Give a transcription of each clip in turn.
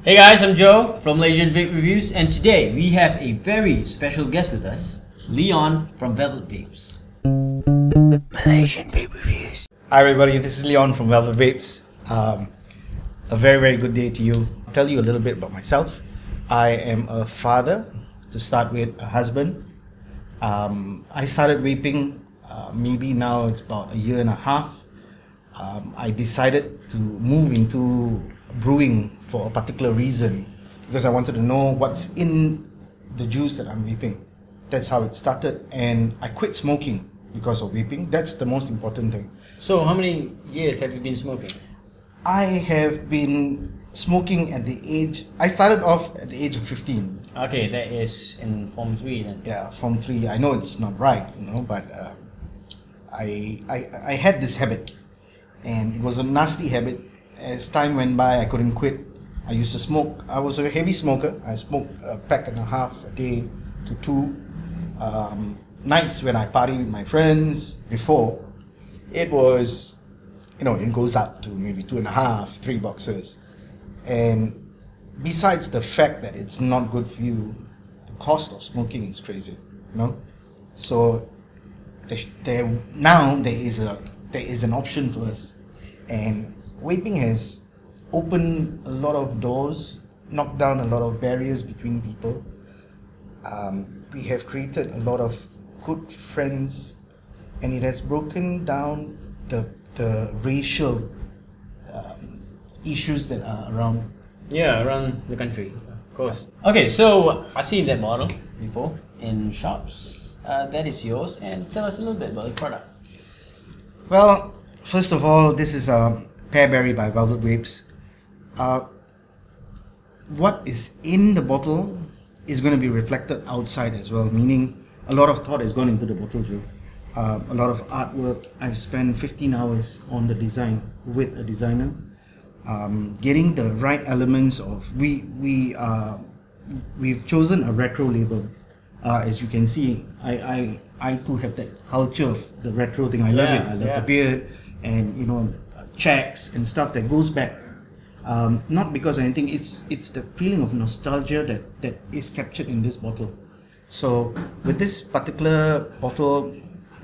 Hey guys, I'm Joe from Malaysian Vape Reviews, and today we have a very special guest with us, Leon from Velvetvapes. Malaysian Vape Reviews. Hi everybody, this is Leon from Velvetvapes. A very good day to you. I'll tell you a little bit about myself. I am a father, to start with, a husband. I started vaping maybe now it's about a year and a half. I decided to move into brewing for a particular reason because I wanted to know what's in the juice that I'm vaping. That's how it started, and I quit smoking because of vaping. That's the most important thing. So how many years have you been smoking? I have been smoking at the age, I started off at the age of 15. Okay, that is in Form 3 then. Yeah, Form 3. I know it's not right, but I had this habit, and it was a nasty habit. As time went by, I couldn't quit. I used to smoke. I was a heavy smoker. I smoked a pack and a half a day to two. Nights when I party with my friends, before, it was, it goes up to maybe 2.5, 3 boxes. And besides the fact that it's not good for you, the cost of smoking is crazy, So now there is an option for us, and vaping has opened a lot of doors, knocked down a lot of barriers between people. We have created a lot of good friends, and it has broken down the racial issues that are around. Yeah, around the country, of course. Okay, so I've seen that bottle before in shops. That is yours, and tell us a little bit about the product. Well, first of all, this is Pearberry by Velvetvapes. What is in the bottle is going to be reflected outside as well, meaning a lot of thought has gone into the bottle, Joe. A lot of artwork. I've spent 15 hours on the design with a designer, getting the right elements of. We've chosen a retro label. As you can see, I too have that culture of the retro thing. I love it. I love the beard and checks and stuff that goes back. Not because of anything. It's the feeling of nostalgia that is captured in this bottle. So with this particular bottle,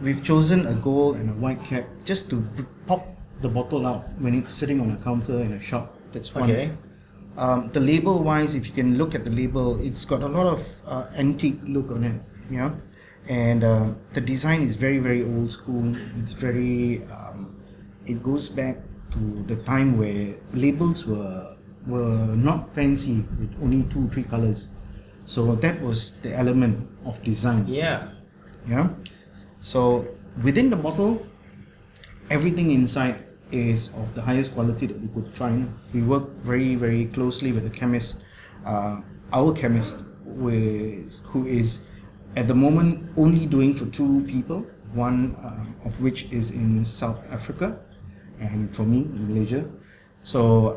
we've chosen a gold and a white cap just to pop the bottle out when it's sitting on a counter in a shop. That's one. Okay. The label wise, if you can look at the label, it's got a lot of antique look on it, and the design is very old school. It's very it goes back to the time where labels were not fancy with only 2-3 colors. So that was the element of design. Yeah. So within the bottle, everything inside is of the highest quality that we could find. We work very closely with a chemist, our chemist, who is at the moment only doing for 2 people, one of which is in South Africa, and for me in Malaysia. So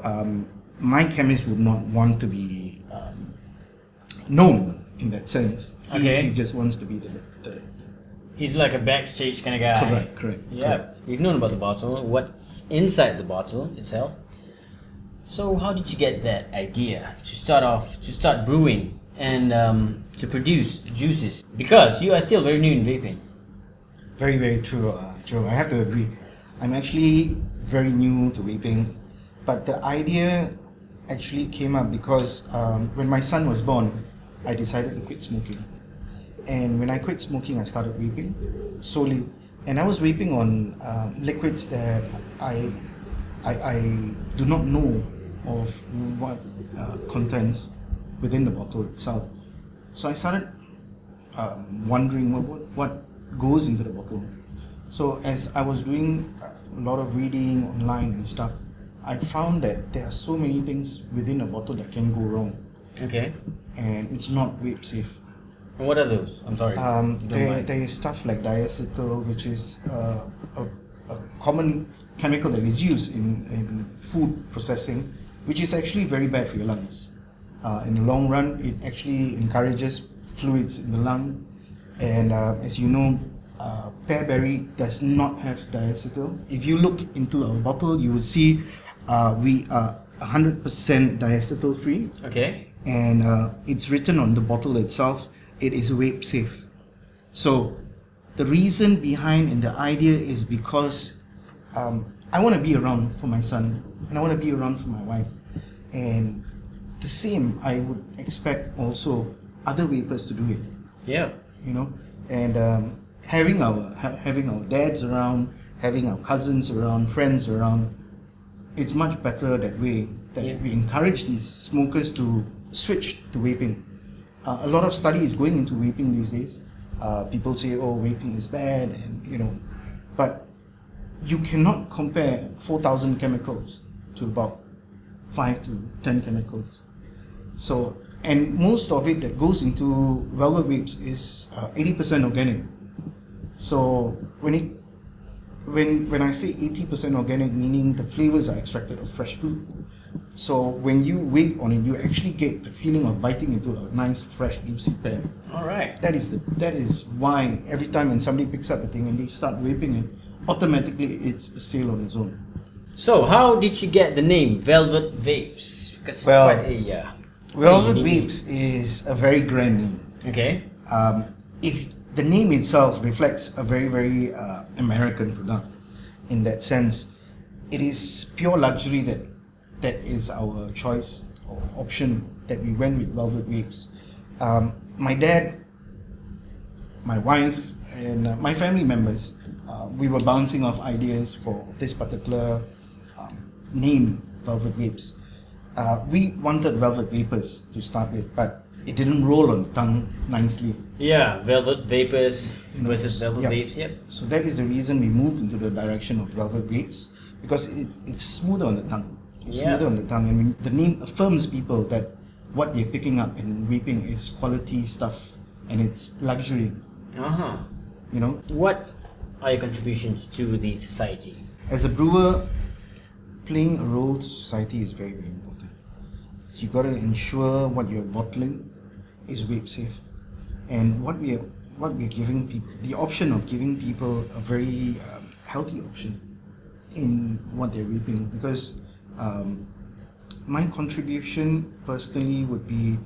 my chemist would not want to be known in that sense. Okay. He just wants to be the He's like a backstage kind of guy. Correct. Yeah. Correct. We've known about the bottle, what's inside the bottle itself. So how did you get that idea to start brewing and to produce juices? Because you are still very new in vaping. Very true, Joe. I have to agree. I'm actually very new to vaping, but the idea actually came up because when my son was born, I decided to quit smoking. And when I quit smoking, I started vaping solely, and I was vaping on liquids that I do not know of what contents within the bottle itself. So I started wondering what goes into the bottle. So as I was doing a lot of reading online and stuff, I found that there are so many things within a bottle that can go wrong. Okay. And it's not vape safe. And what are those? I'm sorry. There is stuff like diacetyl, which is a common chemical that is used in food processing, which is actually very bad for your lungs. In the long run, it actually encourages fluids in the lung, and as you know, Pearberry does not have diacetyl. If you look into our bottle, you will see we are 100% diacetyl free, Okay. and it's written on the bottle itself, it is vape safe. So the reason behind and the idea is because I want to be around for my son, and I want to be around for my wife, and the same I would expect also other vapers to do it. Yeah. You know, and having our dads around, having our cousins around, friends around, it's much better that way. That we encourage these smokers to switch to vaping. A lot of study is going into vaping these days. People say, oh, vaping is bad, and you know, but you cannot compare 4,000 chemicals to about 5 to 10 chemicals. So, and most of it that goes into velvet vapes is 80% organic. So when I say 80% organic, meaning the flavors are extracted of fresh fruit. So when you vape on it, you actually get the feeling of biting into a nice, fresh, juicy pear. All right. That is why every time when somebody picks up a thing and they start vaping it, automatically it's a sale on its own. So how did you get the name Velvet Vapes? Because Well, it's quite a Velvet unique Vapes is a very grand name. name. Okay. If the name itself reflects a very, very American product, in that sense, it is pure luxury that is our choice or option that we went with Velvet Vapes. My dad, my wife, and my family members, we were bouncing off ideas for this particular name, Velvet Vapes. We wanted Velvet Vapors to start with, but it didn't roll on the tongue nicely. Yeah, Velvet Vapors versus Velvet Yep. Vapes. Yep. So that is the reason we moved into the direction of Velvet Vapes, because it's smoother on the tongue. It's Yeah. smoother on the tongue, and the name affirms people that what they're picking up in vaping is quality stuff and it's luxury. Uh-huh. You know, What are your contributions to the society? as a brewer, playing a role to society is very, very important. You got to ensure what you're bottling is vape safe, and what we're giving people, the option of giving people a very healthy option in what they're vaping. Because my contribution personally would be,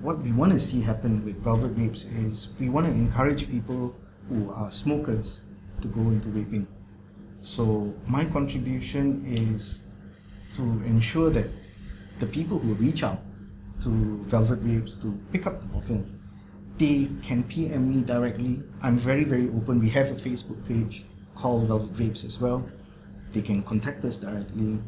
what we want to see happen with Velvet Vapes is we want to encourage people who are smokers to go into vaping. So my contribution is to ensure that the people who reach out to Velvet Vapes to pick up the bottle, they can PM me directly. I'm very, very open. We have a Facebook page called Velvet Vapes as well. They can contact us directly,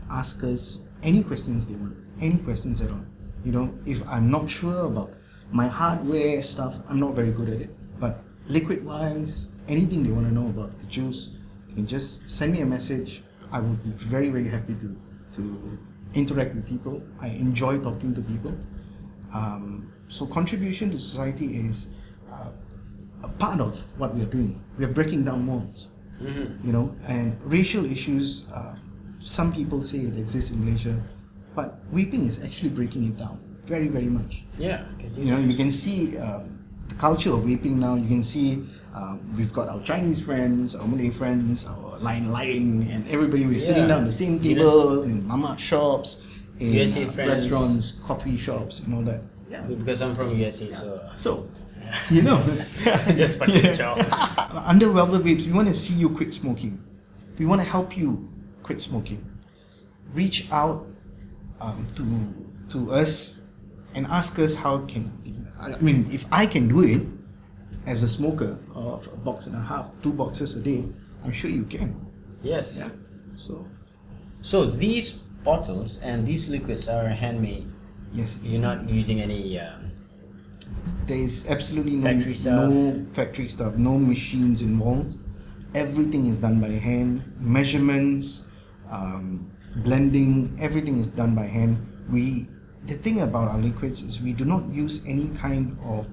ask us any questions they want, any questions at all. You know, if I'm not sure about my hardware stuff, I'm not very good at it. But liquid-wise, anything they want to know about the juice, they can just send me a message. I would be very, very happy to interact with people. I enjoy talking to people. So contribution to society is a part of what we are doing. We are breaking down walls. Mm-hmm. You know, and racial issues, some people say it exists in Malaysia, but vaping is actually breaking it down very, very much. Yeah. I can see You know, that. you can see the culture of vaping now. You can see we've got our Chinese friends, our Malay friends, our line, and everybody, we're sitting Yeah. down at the same table in mama shops, in USA friends. restaurants, coffee shops, and all that. Yeah. Because I'm from USA, so So, you know, just fucking job. under Velvet Vapes, we want to see you quit smoking. We want to help you quit smoking. Reach out to us and ask us how can. I mean, if I can do it as a smoker of a box and a half, 2 boxes a day, I'm sure you can. Yes. Yeah. So So these bottles and these liquids are handmade. yes, it is. You're not using any. There is absolutely Factory stuff. no factory stuff, no machines involved. Everything is done by hand. Measurements, blending, everything is done by hand. The thing about our liquids is we do not use any kind of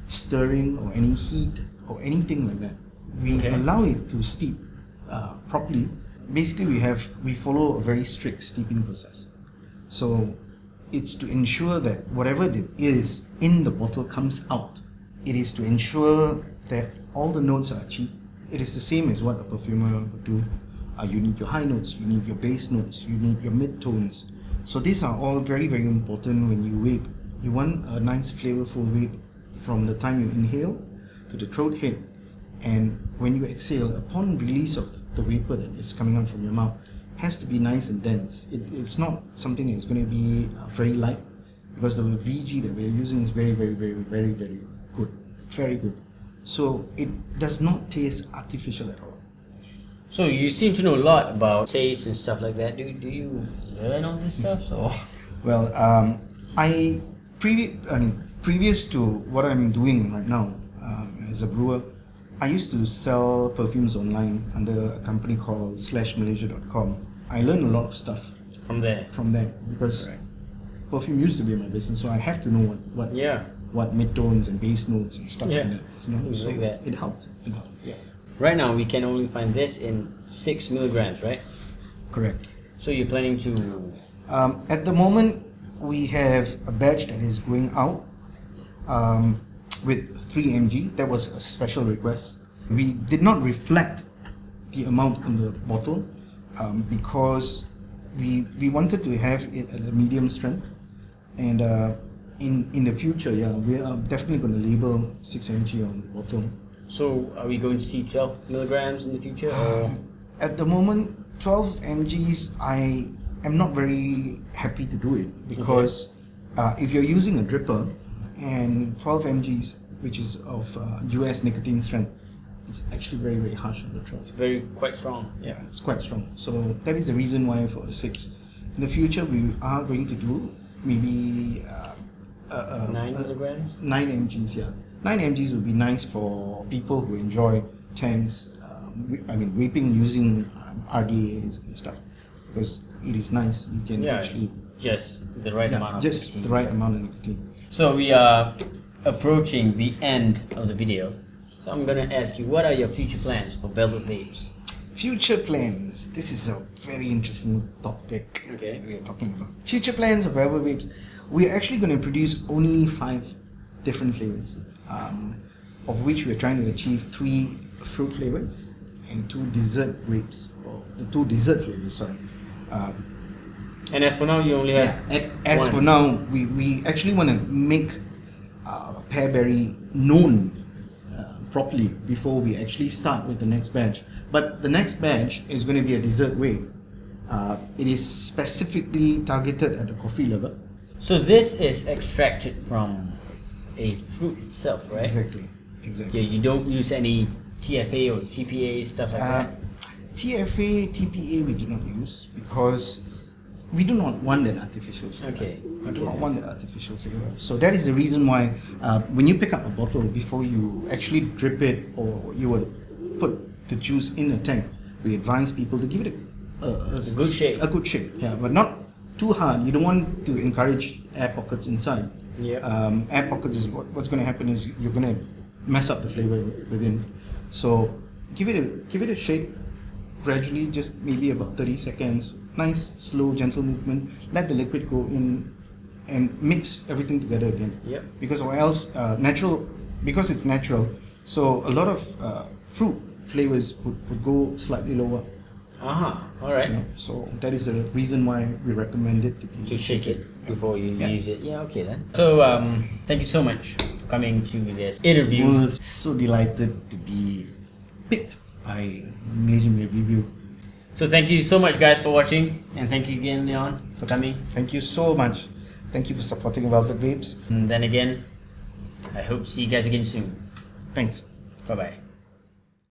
stirring or any heat or anything like that. We Okay. allow it to steep properly. Basically, we follow a very strict steeping process. So it's to ensure that whatever it is in the bottle comes out. It is to ensure that all the notes are achieved. It is the same as what a perfumer would do. You need your high notes, you need your bass notes, you need your mid tones. So these are all very, very important when you vape. You want a nice flavorful vape from the time you inhale to the throat head, and when you exhale, upon release of the vapor that is coming out from your mouth, has to be nice and dense. It's not something that's going to be very light, because the VG that we're using is very, very, very, very, very good. Very good. So it does not taste artificial at all. So you seem to know a lot about taste and stuff like that. Do you learn all this stuff? So Well, previous to what I'm doing right now as a brewer, I used to sell perfumes online under a company called /malaysia.com. I learned a lot of stuff from there, because right. perfume used to be my business, so I have to know what mid-tones and bass notes and stuff like that. Things So like that. it helped. Yeah. Right now we can only find this in 6 milligrams, right? Correct. So you're planning to... At the moment, we have a batch that is going out with 3 mg. That was a special request. We did not reflect the amount in the bottle because we wanted to have it at a medium strength, and in the future, we are definitely going to label 6 mg on the bottle. So are we going to see 12 milligrams in the future? Or? At the moment, 12 mgs, I am not very happy to do it, because if you're using a dripper and 12 mgs, which is of US nicotine strength, it's actually very, very harsh on the throat. It's quite strong. Yeah, it's quite strong. So that is the reason why for a 6. In the future, we are going to do maybe 9 milligrams? 9 mgs, yeah. 9 mgs would be nice for people who enjoy tanks, vaping using RDAs and stuff, because it is nice. You can actually... just the right amount of nicotine. The right amount of nicotine. So we are approaching the end of the video. So I'm going to ask you, what are your future plans for Velvetvapes? Future plans. This is a very interesting topic we are talking about. Future plans of Velvetvapes. We are actually going to produce only 5 different flavors, of which we are trying to achieve 3 fruit flavors and 2 dessert vapes, or the 2 dessert flavors, sorry. And as for now, you only have as one. for now, we actually want to make pearberry known properly before we actually start with the next batch. But the next batch is going to be a dessert vape. It is specifically targeted at the coffee lover. So this is extracted from a fruit itself, right? Exactly. Yeah, you don't use any TFA or TPA, stuff like that? TFA, TPA we do not use, because we do not want that artificial flavor. Okay. We do not want that artificial flavor. So that is the reason why when you pick up a bottle, before you actually drip it or you would put the juice in the tank, we advise people to give it a good shake. A good shake, yeah, but not too hard. You don't want to encourage air pockets inside. Yeah. Air pockets is what's going to happen is you're going to mess up the flavor within. So give it a shake gradually, just maybe about 30 seconds. Nice, slow, gentle movement. Let the liquid go in and mix everything together again. Yep. Because or else because it's natural, so a lot of fruit flavors would go slightly lower. Alright. So that is the reason why we recommend it to shake it before you use it. Yeah, okay then. So thank you so much for coming to this interview. I was so delighted to be picked by Malaysian Review. So thank you so much guys for watching, and thank you again Leon for coming. Thank you so much. Thank you for supporting Velvetvapes. And then again, I hope to see you guys again soon. Thanks. Bye bye.